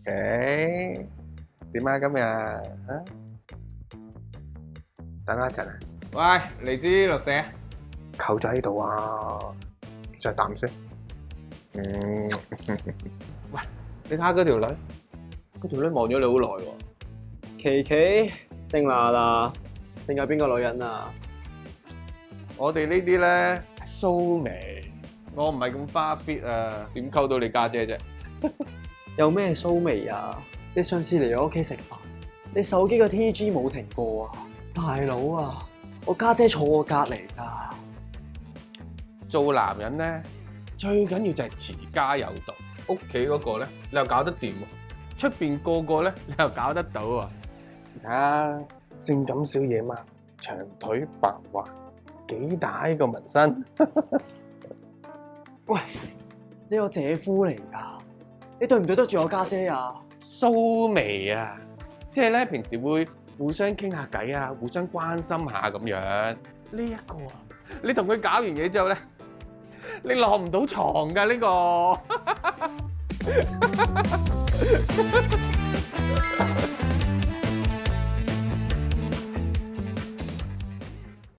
誒，點啊今日啊？等我一陣啊，喂，嚟支綠蛇。舅仔喺度啊，錫啖先。喂，你睇下嗰條女，嗰條女望咗你好耐喎。琪琪定娜娜定係邊個女人啊？我哋呢啲咧蘇眉，我唔係咁花 fit 啊，點溝到你家姐啫？有咩蘇眉啊？你上次嚟我屋企食飯，你手機個 TG 冇停過啊！大佬啊，我家姐坐我隔離咋。做男人咧，最緊要就係持家有道。屋企嗰個咧，你又搞得掂喎；出邊個個咧，你又搞得到啊！睇下性感小野貓，長腿白滑，幾大個紋身。喂，你我姐夫嚟㗎，你對唔對得住我家姐啊？蘇眉啊，即係咧平時會互相傾下偈啊，互相關心下咁樣。呢一個啊，你同佢搞完嘢之後咧，你落唔到床㗎呢個。